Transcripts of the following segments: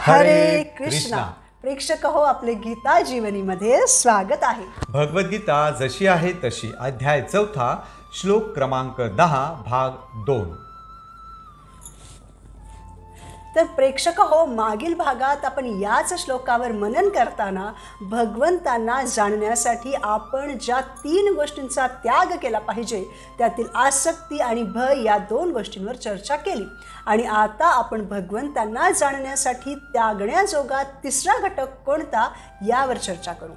हरे कृष्णा. प्रेक्षक हो, आपले गीता जीवनीमध्ये स्वागत आहे. भगवद्गीता जशी आहे तशी, अध्याय 4, श्लोक क्रमांक 10, भाग 2. तर प्रेक्षक हो, मागील भागात आपण याच श्लोकावर मनन करताना भगवंतांना जाणण्यासाठी आपण ज्या 3 गोष्टींचा त्याग केला पाहिजे त्यातील आसक्ती आणि भय या 2 गोष्टींवर चर्चा केली. आणि आता आपण भगवंतांना जाणण्यासाठी त्यागण्याजोगा 3रा घटक कोणता यावर चर्चा करू.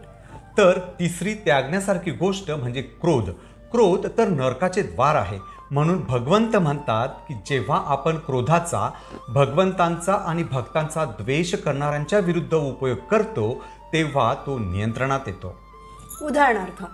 तर तिसरी त्यागण्यासारखी गोष्ट म्हणजे क्रोध. क्रोध तर नरकाचे द्वार आहे. म्हणून भगवंत म्हणतात की जेव्हा आपण क्रोधाचा भगवंतांचा आणि भक्तांचा द्वेष करणाऱ्यांच्या विरुद्ध उपयोग करतो तेव्हा तो नियंत्रणात येतो. उदाहरणार्थ,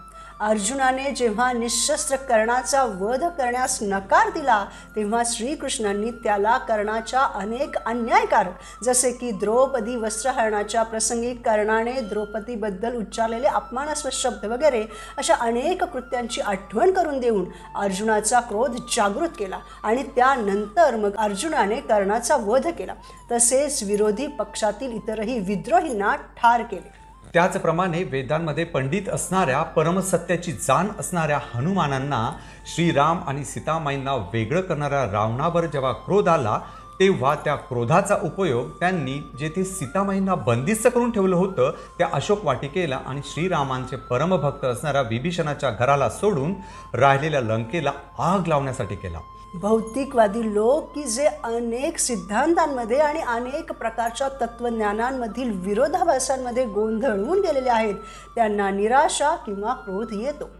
अर्जुनाने जेव्हा निशस्त्र कर्णाचा वध करण्यास नकार दिला तेव्हा श्रीकृष्णांनी त्याला कर्णाच्या अनेक अन्यायकारक, जसे की द्रौपदी वस्त्रहरणाच्या प्रसंगी कर्णाने द्रौपदीबद्दल उच्चारलेले अपमानास्पद शब्द वगैरे अशा अनेक कृत्यांची आठवण करून देऊन अर्जुनाचा क्रोध जागृत केला आणि त्यानंतर मग अर्जुनाने कर्णाचा वध केला. तसेच विरोधी पक्षातील इतरही विद्रोहींना ठार केले. त्याचप्रमाणे वेदांमध्ये पंडित असणाऱ्या परमसत्याची जाण असणाऱ्या हनुमानांना श्रीराम आणि सीतामाईंना वेगळं करणाऱ्या रावणावर जेव्हा क्रोध आला तेव्हा त्या क्रोधाचा उपयोग त्यांनी जेथे सीतामाईंना बंदिस्त करून ठेवलं होतं त्या अशोक वाटिकेला आणि श्रीरामांचे परमभक्त असणाऱ्या विभीषणाच्या घराला सोडून राहिलेल्या लंकेला आग लावण्यासाठी केला. भौतिकवादी लोक की जे अनेक सिद्धांतांमध्ये आणि अनेक प्रकारच्या तत्वज्ञानांमधील विरोधाभासांमध्ये गोंधळून गेलेले आहेत त्यांना निराशा किंवा क्रोध येतो.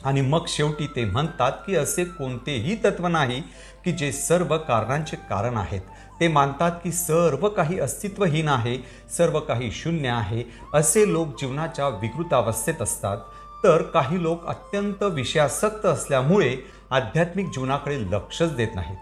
आणि मग शेवटी ते म्हणतात की असे कोणतेही तत्व नाही की जे सर्व कारणांचे कारण आहेत. ते मानतात की सर्व काही अस्तित्वहीन आहे, सर्व काही शून्य आहे. असे लोक जीवनाच्या विकृतावस्थेत असतात. तर काही लोक अत्यंत विषयासक्त असल्यामुळे आध्यात्मिक जीवनाकडे लक्षच देत नाहीत.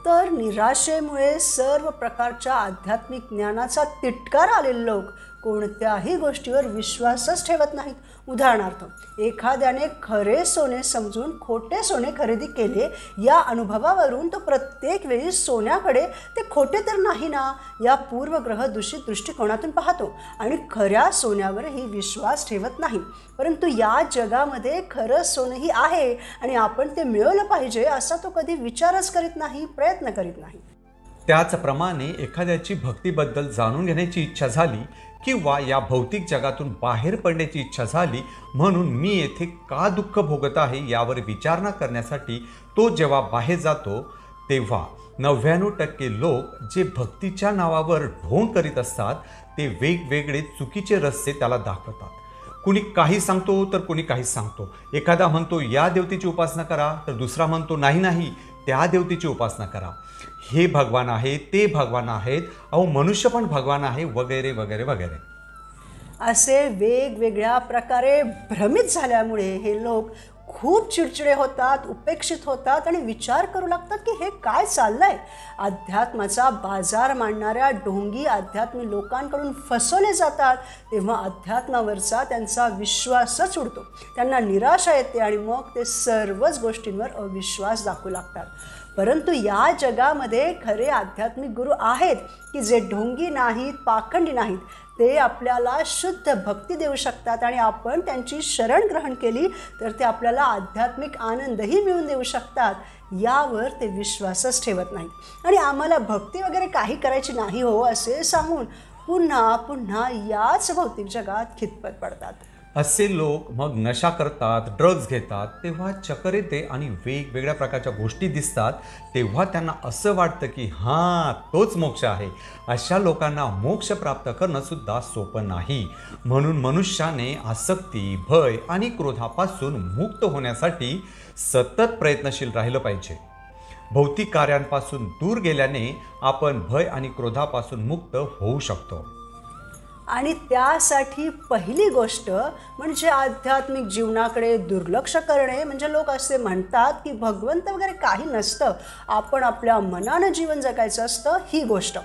तर निराशेमुळे सर्व प्रकारच्या आध्यात्मिक ज्ञानाचा तिटकार आलेले लोक कोणत्याही गोष्टीवर विश्वासच ठेवत नाहीत. उदाहरणार्थ, एखाद्याने खरे सोने समजून खोटे सोने खरेदी केले या अनुभवावरून तो प्रत्येक वेळी सोन्याकडे ते खोटे तर नाही ना या पूर्वग्रह दूषित दृष्टिकोनातून पाहतो आणि खऱ्या सोन्यावरही विश्वास ठेवत नाही. परंतु या जगामध्ये खरं सोनंही आहे आणि आपण ते मिळवलं पाहिजे असा तो कधी विचारच करीत नाही, प्रयत्न करीत नाही. त्याचप्रमाणे एखाद्याची भक्तीबद्दल जाणून घेण्याची इच्छा झाली किंवा या भौतिक जगातून बाहेर पडण्याची इच्छा झाली म्हणून मी येथे का दुःख भोगत आहे यावर विचारणा करण्यासाठी तो जेव्हा बाहेर जातो तेव्हा 99% लोक जे भक्तीच्या नावावर ढोंग करीत असतात ते वेगवेगळे चुकीचे रस्ते त्याला दाखवतात. कुणी काही सांगतो तर कुणी काही सांगतो. एखादा म्हणतो या देवतेची उपासना करा तर दुसरा म्हणतो नाही त्या देवतेची उपासना करा. हे भगवान आहे, ते भगवान आहेत, अहो मनुष्य पण भगवान आहे, वगैरे वगैरे वगैरे. असे वेगवेगळ्या प्रकारे भ्रमित झाल्यामुळे हे लोक खूप चिडचिडे होतात, उपेक्षित होतात आणि विचार करू लागतात की हे काय चाललंय. अध्यात्माचा बाजार मांडणाऱ्या ढोंगी अध्यात्मी लोकांकडून फसवले जातात तेव्हा अध्यात्मावरचा त्यांचा विश्वासच उडतो. त्यांना निराशा येते आणि मग ते सर्वच गोष्टींवर अविश्वास दाखवू लागतात. परंतु या जगामध्ये खरे आध्यात्मिक गुरु आहेत की जे ढोंगी नाहीत, पाखंडी नाहीत. ते आपल्याला शुद्ध भक्ती देऊ शकतात आणि आपण त्यांची शरण ग्रहण केली तर ते आपल्याला आध्यात्मिक आनंदही मिळवून देऊ शकतात. यावर ते विश्वासच ठेवत नाहीत आणि आम्हाला भक्ती वगैरे काही करायची नाही हो असे सांगून पुन्हा पुन्हा याच भौतिक जगात खितपत पडतात. असे लोक मग नशा करतात, ड्रग्ज घेतात. तेव्हा चक्कर येते आणि वेगवेगळ्या प्रकारच्या गोष्टी दिसतात. तेव्हा त्यांना असं वाटतं की हां तोच मोक्ष आहे. अशा लोकांना मोक्ष प्राप्त करणं सुद्धा सोपं नाही. म्हणून मनुष्याने आसक्ती, भय आणि क्रोधापासून मुक्त होण्यासाठी सतत प्रयत्नशील राहिलं पाहिजे. भौतिक कार्यांपासून दूर गेल्याने आपण भय आणि क्रोधापासून मुक्त होऊ शकतो. आणि त्यासाठी पहिली गोष्ट म्हणजे आध्यात्मिक जीवनाकडे दुर्लक्ष करणे. म्हणजे लोक असे म्हणतात की भगवंत वगैरे काही नसतं, आपण आपल्या मनानं जीवन जगायचं असतं ही गोष्ट.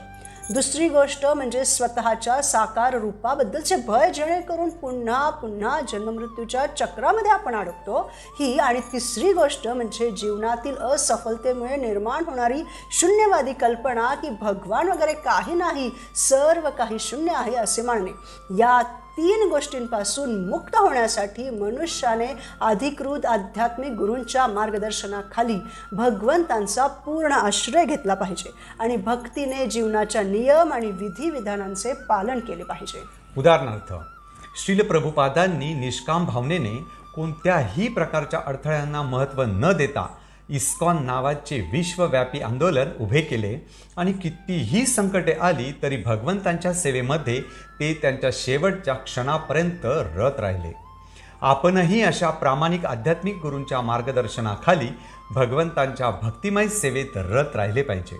दुसरी गोष्ट म्हणजे स्वतःच्या साकार रूपाबद्दलचे भय, जेणेकरून पुन्हा पुन्हा जन्ममृत्यूच्या चक्रामध्ये आपण अडकतो ही. आणि तिसरी गोष्ट म्हणजे जीवनातील असफलतेमुळे निर्माण होणारी शून्यवादी कल्पना की भगवान वगैरे काही नाही, सर्व काही शून्य आहे असे मानणे. या 3 गोष्टींपासून मुक्त होण्यासाठी मनुष्याने अधिकृत आध्यात्मिक गुरूंच्या मार्गदर्शनाखाली भगवंतांचा पूर्ण आश्रय घेतला पाहिजे आणि भक्तीने जीवनाच्या नियम आणि विधिविधानांचे पालन केले पाहिजे. उदाहरणार्थ, श्रील प्रभुपादांनी निष्काम भावनेने कोणत्याही प्रकारच्या अडथळ्यांना महत्त्व न देता इस्कॉन नावाचे विश्वव्यापी आंदोलन उभे केले आणि कितीही संकटे आली तरी भगवंतांच्या सेवेमध्ये ते त्यांच्या शेवटच्या क्षणापर्यंत रत राहिले. आपणही अशा प्रामाणिक आध्यात्मिक गुरूंच्या मार्गदर्शनाखाली भगवंतांच्या भक्तिमय सेवेत रत राहिले पाहिजे.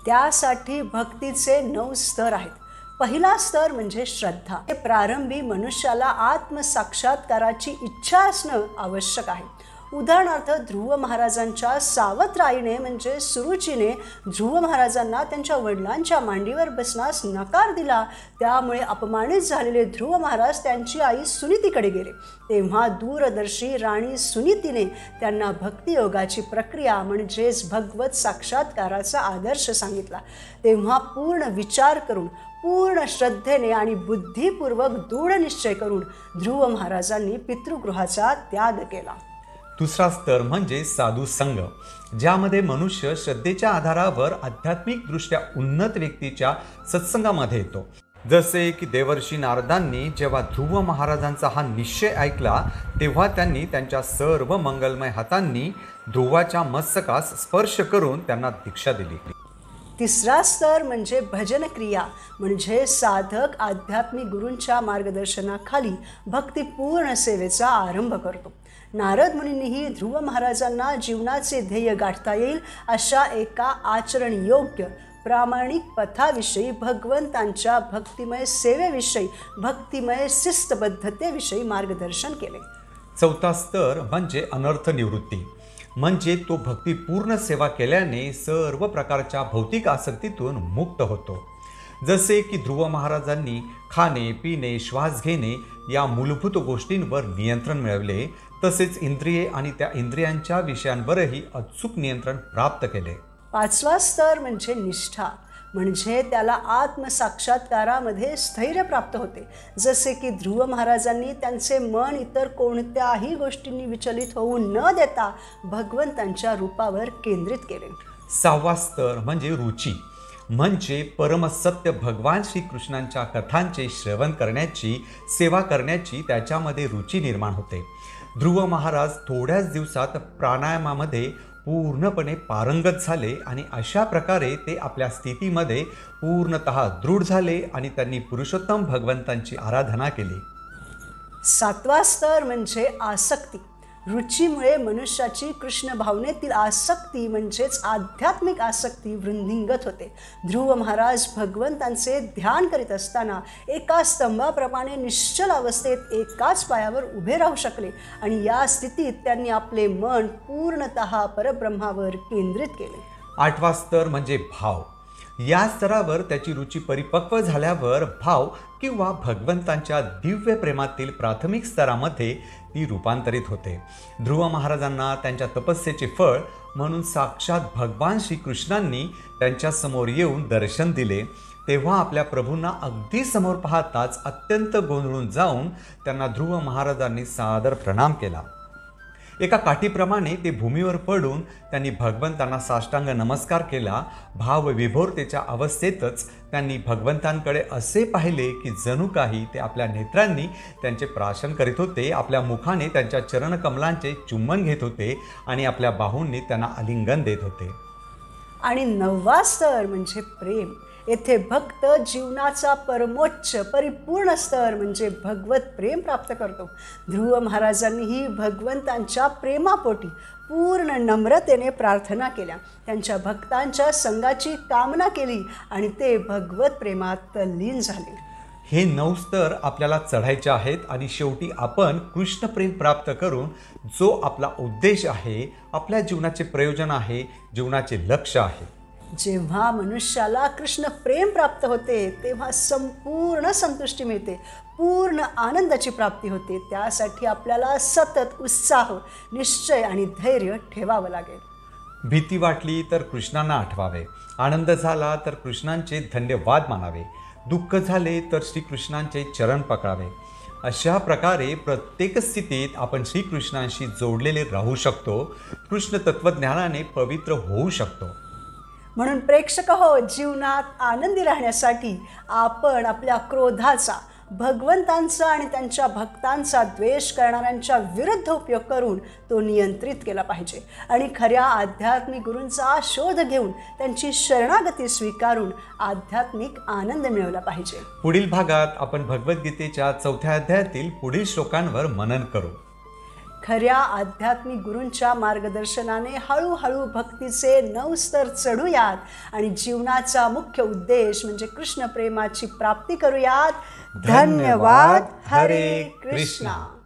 त्यासाठी भक्तीचे 9 स्तर आहेत. पहिला स्तर म्हणजे श्रद्धा. हे प्रारंभी मनुष्याला आत्मसाक्षात्काराची इच्छा असणं आवश्यक आहे. उदाहरणार्थ, ध्रुव महाराजांच्या सावत्र आईने म्हणजे सुरुचीने ध्रुव महाराजांना त्यांच्या वडिलांच्या मांडीवर बसण्यास नकार दिला. त्यामुळे अपमानित झालेले ध्रुव महाराज त्यांची आई सुनीतीकडे गेले. तेव्हा दूरदर्शी राणी सुनीतीने त्यांना भक्तियोगाची प्रक्रिया म्हणजेच भगवत साक्षात्काराचा आदर्श सांगितला. तेव्हा पूर्ण विचार करून, पूर्ण श्रद्धेने आणि बुद्धिपूर्वक दृढ निश्चय करून ध्रुव महाराजांनी पितृगृहाचा त्याग केला. दुसरा स्तर म्हणजे साधू संघ, ज्यामध्ये मनुष्य श्रद्धेच्या आधारावर आध्यात्मिकदृष्ट्या उन्नत व्यक्तीच्या सत्संगामध्ये येतो. जसे की देवर्षी नारदांनी जेव्हा ध्रुव महाराजांचा हा निश्चय ऐकला तेव्हा त्यांनी त्यांच्या सर्व मंगलमय हातांनी ध्रुवाच्या मस्तकास स्पर्श करून त्यांना दीक्षा दिली. तिसरा स्तर म्हणजे भजन क्रिया, म्हणजे साधक आध्यात्मिक गुरूंच्या मार्गदर्शनाखाली भक्तिपूर्ण सेवेचा आरंभ करतो. नारद मुनींनीही ध्रुव महाराजांना जीवनाचे ध्येय गाठता येईल अशा एका आचरणयोग्य प्रामाणिक पथाविषयी, भगवंतांच्या भक्तिमय सेवेविषयी, भक्तिमय शिस्तबद्धतेविषयी मार्गदर्शन केले. चौथा स्तर म्हणजे अनर्थ निवृत्ती, म्हणजे तो भक्तिपूर्ण सेवा केल्याने सर्व प्रकारच्या भौतिक आसक्तीतून मुक्त होतो. जसे की ध्रुव महाराजांनी खाणे, पिणे, श्वास घेणे या मूलभूत गोष्टींवर नियंत्रण मिळवले, तसेच इंद्रिये आणि त्या इंद्रियांच्या विषयांवरही अचूक नियंत्रण प्राप्त केले. पाचवा स्तर म्हणजे निष्ठा, म्हणजे त्याला आत्मसाक्षात्कारामध्ये स्थैर्य प्राप्त होते. जसे की ध्रुव महाराजांनी त्यांचे मन इतर कोणत्याही गोष्टींनी विचलित होऊ न देता भगवंतांच्या रूपावर केंद्रित केले. सहावा स्तर म्हणजे रुची, म्हणजे परमसत्य भगवान श्रीकृष्णांच्या कथांचे श्रवण करण्याची, सेवा करण्याची त्याच्यामध्ये रुची निर्माण होते. ध्रुव महाराज थोड्याच दिवसात प्राणायामामध्ये पूर्णपणे पारंगत झाले आणि अशा प्रकारे ते आपल्या स्थितीमध्ये पूर्णतः दृढ झाले आणि त्यांनी पुरुषोत्तम भगवंतांची आराधना केली. सातवा स्तर म्हणजे आसक्ती. रुचीमुळे मनुष्याची कृष्ण भावनेतील आसक्ती म्हणजेच आध्यात्मिक आसक्ती वृद्धिंगत होते. ध्रुव महाराज भगवंतांचे ध्यान करीत असताना एका स्तंभाप्रमाणे निश्चल अवस्थेत एकाच पायावर उभे राहू शकले आणि या स्थितीत त्यांनी आपले मन पूर्णतः परब्रह्मावर केंद्रित केले. आठवा स्तर म्हणजे भाव. या स्तरावर त्याची रुची परिपक्व झाल्यावर भाव किंवा भगवंतांच्या दिव्य प्रेमातील प्राथमिक स्तरामध्ये ती रूपांतरित होते. ध्रुव महाराजांना त्यांच्या तपस्येचे फळ म्हणून साक्षात भगवान श्रीकृष्णांनी त्यांच्यासमोर येऊन दर्शन दिले. तेव्हा आपल्या प्रभूंना अगदी समोर पाहताच अत्यंत गोंधळून जाऊन त्यांना ध्रुव महाराजांनी सादर प्रणाम केला. एका काठीप्रमाणे ते भूमीवर पडून त्यांनी भगवंतांना साष्टांग नमस्कार केला. भावविभोरतेच्या अवस्थेतच त्यांनी भगवंतांकडे असे पाहिले की जणू काही ते आपल्या नेत्रांनी त्यांचे प्राशन करीत होते, आपल्या मुखाने त्यांच्या चरणकमलांचे चुंबन घेत होते आणि आपल्या बाहूंनी त्यांना आलिंगन देत होते. आणि 9वा स्तर म्हणजे प्रेम. येथे भक्त जीवनाचा परमोच्च परिपूर्ण स्तर म्हणजे भगवत प्रेम प्राप्त करतो. ध्रुव महाराजांनीही भगवंतांच्या प्रेमापोटी पूर्ण नम्रतेने प्रार्थना केल्या, त्यांच्या भक्तांच्या संगाची कामना केली आणि ते भगवत प्रेमात तल्लीन झाले. हे 9 स्तर आपल्याला चढायचे आहेत आणि शेवटी आपण कृष्णप्रेम प्राप्त करून जो आपला उद्देश आहे, आपल्या जीवनाचे प्रयोजन आहे, जीवनाचे लक्ष्य आहे, जेव्हा मनुष्याला कृष्ण प्रेम प्राप्त होते तेव्हा संपूर्ण संतुष्टी मिळते, पूर्ण आनंदाची प्राप्ती होते. त्यासाठी आपल्याला सतत उत्साह, निश्चय आणि धैर्य ठेवावं लागेल. भीती वाटली तर कृष्णांना आठवावे, आनंद झाला तर कृष्णांचे धन्यवाद मानावे, दुःख झाले तर श्रीकृष्णांचे चरण पकडावे. अशा प्रकारे प्रत्येक स्थितीत आपण श्रीकृष्णांशी जोडलेले राहू शकतो, कृष्ण तत्त्वज्ञानाने पवित्र होऊ शकतो. म्हणून प्रेक्षक हो, जीवनात आनंदी राहण्यासाठी आपण आपल्या क्रोधाचा, भगवंतांचा आणि त्यांच्या भक्तांचा द्वेष करणाऱ्यांच्या विरुद्ध उपयोग करून तो नियंत्रित केला पाहिजे आणि खऱ्या आध्यात्मिक गुरूंचा शोध घेऊन त्यांची शरणागती स्वीकारून आध्यात्मिक आनंद मिळवला पाहिजे. पुढील भागात आपण भगवद्गीतेच्या 4थ्या अध्यायातील पुढील श्लोकांवर मनन करू. खऱ्या आध्यात्मिक गुरूंच्या मार्गदर्शनाने हळूहळू भक्तीचे 9 स्तर चढूयात आणि जीवनाचा मुख्य उद्देश म्हणजे कृष्ण प्रेमाची प्राप्ती करूयात. धन्यवाद. हरे कृष्णा.